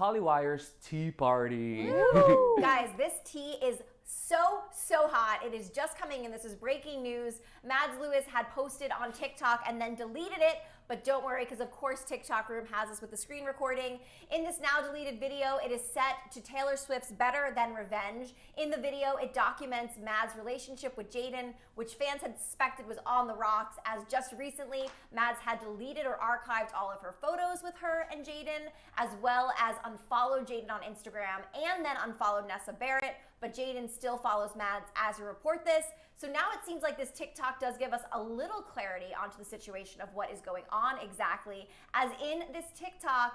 Hollywire's tea party. Guys, this tea is so hot. It is just coming in. This is breaking news. Mads Lewis had posted on TikTok and then deleted it, but don't worry, because of course TikTok Room has us with the screen recording. In this now deleted video, it is set to Taylor Swift's Better Than Revenge. In the video, it documents Mads' relationship with Jaden, which fans had suspected was on the rocks, as just recently, Mads had deleted or archived all of her photos with her and Jaden, as well as unfollowed Jaden on Instagram and then unfollowed Nessa Barrett, but Jaden still follows Mads as we report this. So now it seems like this TikTok does give us a little clarity onto the situation of what is going on exactly. As in this TikTok,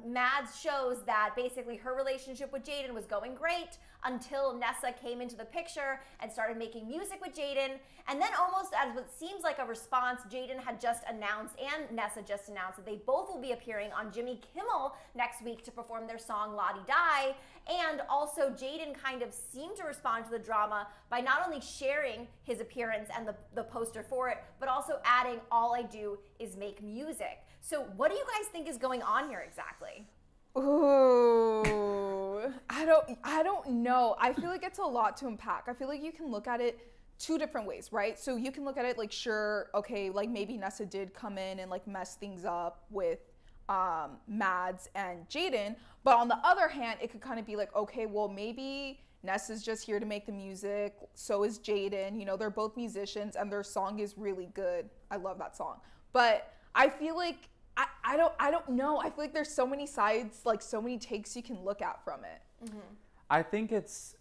Mads shows that basically her relationship with Jaden was going great until Nessa came into the picture and started making music with Jaden. And then almost as what seems like a response, Jaden had just announced and Nessa just announced that they both will be appearing on Jimmy Kimmel next week to perform their song La Di Die. And also Jaden kind of seemed to respond to the drama by not only sharing his appearance and the poster for it, but also adding, "All I do is make music." So what do you guys think is going on here exactly? Ooh, I don't know. I feel like it's a lot to unpack. I feel like you can look at it two different ways, right? So you can look at it like, sure, okay, like maybe Nessa did come in and like mess things up with Mads and Jaden, but on the other hand, it could kind of be like, okay, well maybe Nessa's just here to make the music, so is Jaden, you know, they're both musicians and their song is really good. I love that song. But I feel like I don't know. I feel like there's so many sides, like so many takes you can look at from it. Mm-hmm. I think it's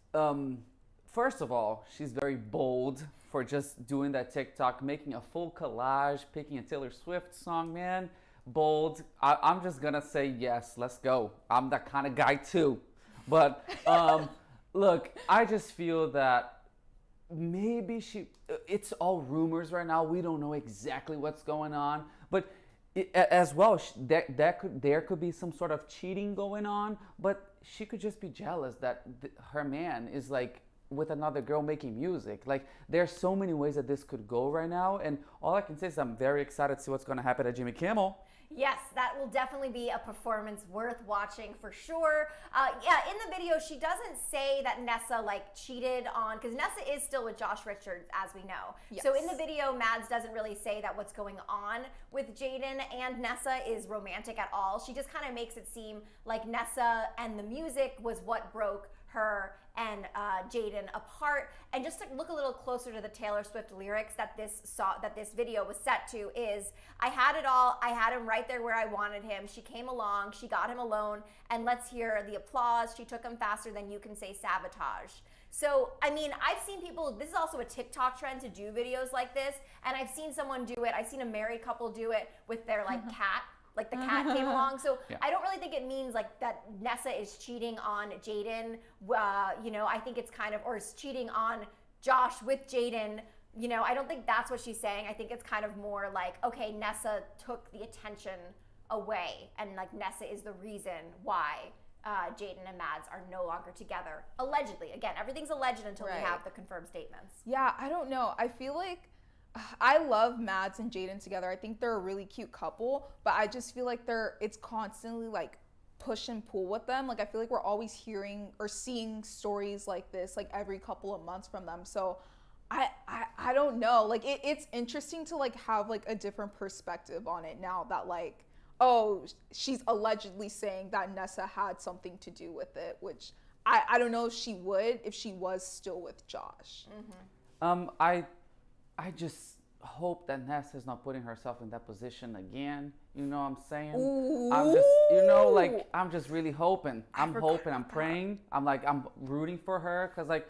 first of all, she's very bold for just doing that TikTok, making a full collage, picking a Taylor Swift song, man. Bold. I'm just gonna say yes, let's go. I'm that kind of guy too. But look, I just feel that maybe it's all rumors right now. We don't know exactly what's going on, but as well, there could be some sort of cheating going on, but she could just be jealous that her man is like with another girl making music. Like, there's so many ways that this could go right now, and all I can say is I'm very excited to see what's going to happen at Jimmy Kimmel. Yes, that will definitely be a performance worth watching for sure. Yeah, in the video, she doesn't say that Nessa like cheated on, because Nessa is still with Josh Richards, as we know. Yes. So in the video, Mads doesn't really say that what's going on with Jaden and Nessa is romantic at all. She just kind of makes it seem like Nessa and the music was what broke her and Jaden apart. And just to look a little closer to the Taylor Swift lyrics that this video was set to is, "I had it all, I had him right there where I wanted him. She came along, she got him alone, and let's hear the applause. She took him faster than you can say sabotage." So, I mean, I've seen people, this is also a TikTok trend to do videos like this, and I've seen someone do it. I've seen a married couple do it with their like cat. Like the cat came along. So yeah. I don't really think it means like that Nessa is cheating on Jaden. You know, I think it's kind of, or is cheating on Josh with Jaden. You know, I don't think that's what she's saying. I think it's kind of more like, okay, Nessa took the attention away, and like Nessa is the reason why Jaden and Mads are no longer together. Allegedly. Again, everything's alleged until we have the confirmed statements. Yeah, I don't know. I feel like I love Mads and Jaden together. I think they're a really cute couple, but I just feel like it's constantly like push and pull with them. Like, I feel like we're always hearing or seeing stories like this, like every couple of months from them. So I don't know. Like, it's interesting to like have like a different perspective on it now that like, oh, she's allegedly saying that Nessa had something to do with it, which I don't know if she would if she was still with Josh. Mm-hmm. I just hope that Nessa is not putting herself in that position again. You know what I'm saying? Ooh. I'm just, you know, like, I'm just really hoping. I'm praying. I'm rooting for her, because like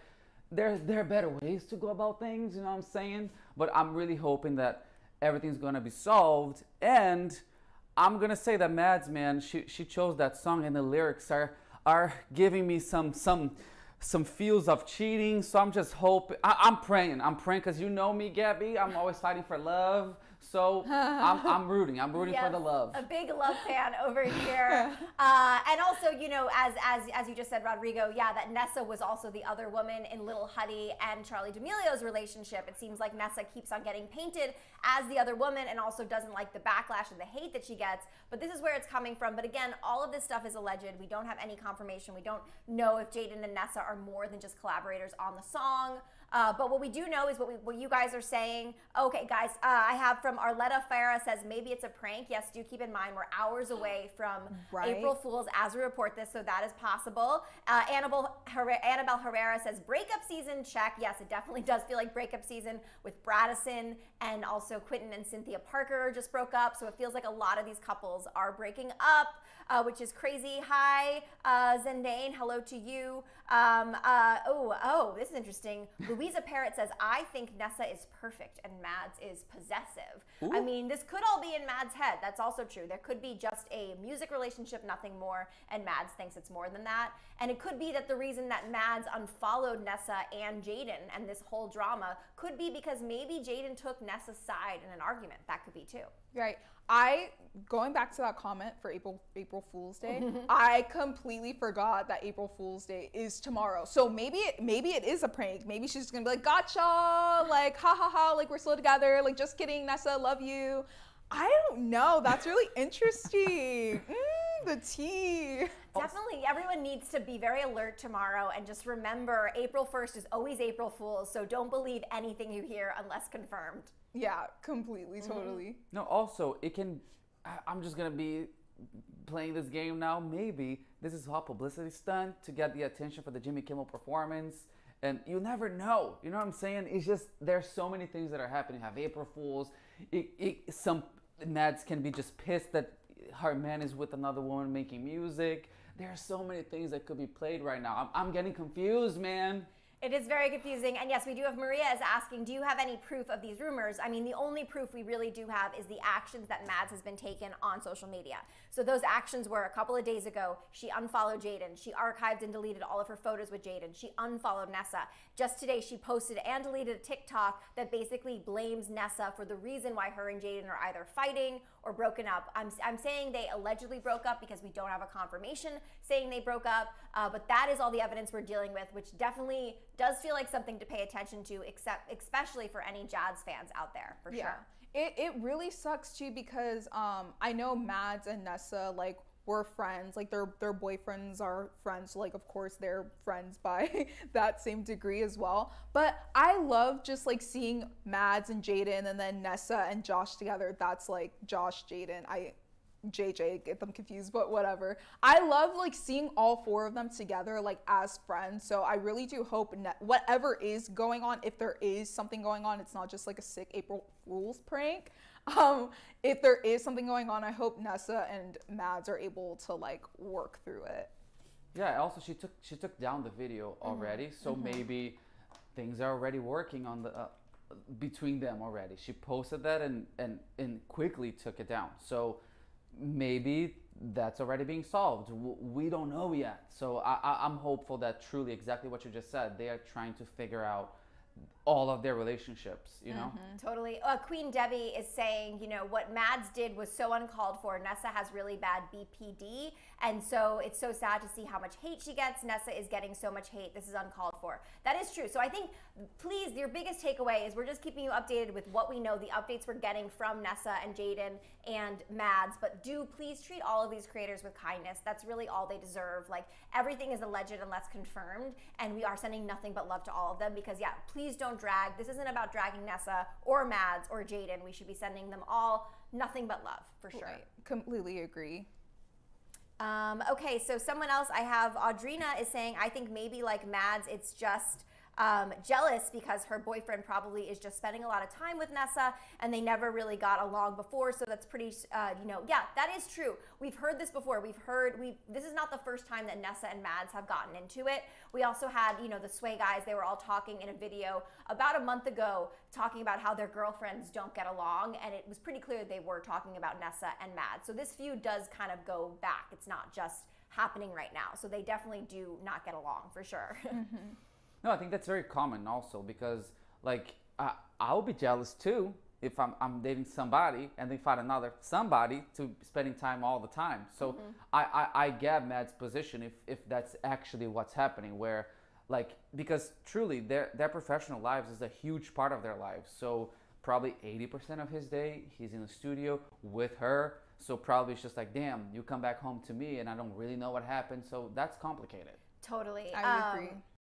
there are better ways to go about things, you know what I'm saying? But I'm really hoping that everything's gonna be solved. And I'm gonna say that Mads, man, she chose that song, and the lyrics are giving me some feels of cheating. So I'm just hoping, I'm praying, because you know me, Gabby, I'm always fighting for love. So I'm rooting for Yes, the love. a big love fan over here. And also, you know, as you just said, Rodrigo, yeah, that Nessa was also the other woman in Little Huddy and Charlie D'Amelio's relationship. It seems like Nessa keeps on getting painted as the other woman and also doesn't like the backlash and the hate that she gets. But this is where it's coming from. But again, all of this stuff is alleged. We don't have any confirmation. We don't know if Jaden and Nessa are more than just collaborators on the song. But what we do know is what you guys are saying. Okay, guys, I have from Arletta Farah says maybe it's a prank. Yes, do keep in mind we're hours away from April Fool's as we report this, so that is possible. Annabelle Herrera says breakup season, check. Yes, it definitely does feel like breakup season with Bradison, and also Quentin and Cynthia Parker just broke up, so it feels like a lot of these couples are breaking up, which is crazy. Hi, Zendane, hello to you. This is interesting. Louisa Parrott says, I think Nessa is perfect and Mads is possessive. Ooh. I mean, this could all be in Mads' head. That's also true. There could be just a music relationship, nothing more, and Mads thinks it's more than that. And it could be that the reason that Mads unfollowed Nessa and Jaden and this whole drama could be because maybe Jaden took Nessa's side in an argument. That could be too. Right. Going back to that comment for April Fool's Day, I completely forgot that April Fool's Day is tomorrow. So maybe it is a prank. Maybe she's just gonna be like, gotcha, like ha ha ha, like we're still together, like just kidding, Nessa, love you. I don't know. That's really interesting. The tea. Definitely, everyone needs to be very alert tomorrow and just remember April 1st is always April Fool's, so don't believe anything you hear unless confirmed. Yeah, completely, totally. No, also, I'm just going to be playing this game now. Maybe this is a publicity stunt to get the attention for the Jimmy Kimmel performance. And you never know. You know what I'm saying? It's just, there's so many things that are happening. You have April Fools. Some Mads can be just pissed that her man is with another woman making music. There are so many things that could be played right now. I'm getting confused, man. It is very confusing. And yes, we do have Maria is asking, do you have any proof of these rumors? I mean, the only proof we really do have is the actions that Mads has been taken on social media. So those actions were a couple of days ago, she unfollowed Jaden. She archived and deleted all of her photos with Jaden. She unfollowed Nessa. Just today, she posted and deleted a TikTok that basically blames Nessa for the reason why her and Jaden are either fighting or broken up. I'm saying they allegedly broke up because we don't have a confirmation saying they broke up, but that is all the evidence we're dealing with, which definitely does feel like something to pay attention to, especially for any Jazz fans out there, for sure. It really sucks too because I know Mads and Nessa like were friends, like their boyfriends are friends, so like of course they're friends by that same degree as well. But I love just like seeing Mads and Jaden and then Nessa and Josh together. That's like Josh, Jaden, JJ, get them confused, but whatever. I love like seeing all four of them together like as friends. So I really do hope whatever is going on, if there is something going on, it's not just like a sick April Fool's prank. If there is something going on, I hope Nessa and Mads are able to like work through it. Yeah, also she took down the video already, so maybe things are already working on the between them already. She posted that and quickly took it down. So maybe that's already being solved. We don't know yet. So I'm hopeful that truly exactly what you just said, they are trying to figure out all of their relationships, you know? Totally. Queen Debbie is saying, you know, what Mads did was so uncalled for. Nessa has really bad BPD, and so it's so sad to see how much hate she gets. Nessa is getting so much hate. This is uncalled for. That is true. So I think, please, your biggest takeaway is we're just keeping you updated with what we know, the updates we're getting from Nessa and Jaden and Mads, but do please treat all of these creators with kindness. That's really all they deserve. Like, everything is alleged unless confirmed, and we are sending nothing but love to all of them because, yeah, please don't drag. This isn't about dragging Nessa or Mads or Jaden. We should be sending them all nothing but love, for sure. Right. Completely agree. Okay, so someone else I have, Audrina is saying, I think maybe like Mads, it's just jealous because her boyfriend probably is just spending a lot of time with Nessa and they never really got along before. So that's pretty, yeah, that is true. We've heard this before. This is not the first time that Nessa and Mads have gotten into it. We also had, the Sway guys, they were all talking in a video about a month ago, talking about how their girlfriends don't get along. And it was pretty clear they were talking about Nessa and Mads. So this feud does kind of go back. It's not just happening right now. So they definitely do not get along for sure. No, I think that's very common also because, like, I'll be jealous too if I'm dating somebody and they find another somebody to spending time all the time. So I get Mad's position if that's actually what's happening, where like, because truly their professional lives is a huge part of their lives. So probably 80% of his day he's in the studio with her. So probably it's just like, damn, you come back home to me and I don't really know what happened. So that's complicated. Totally. I would agree.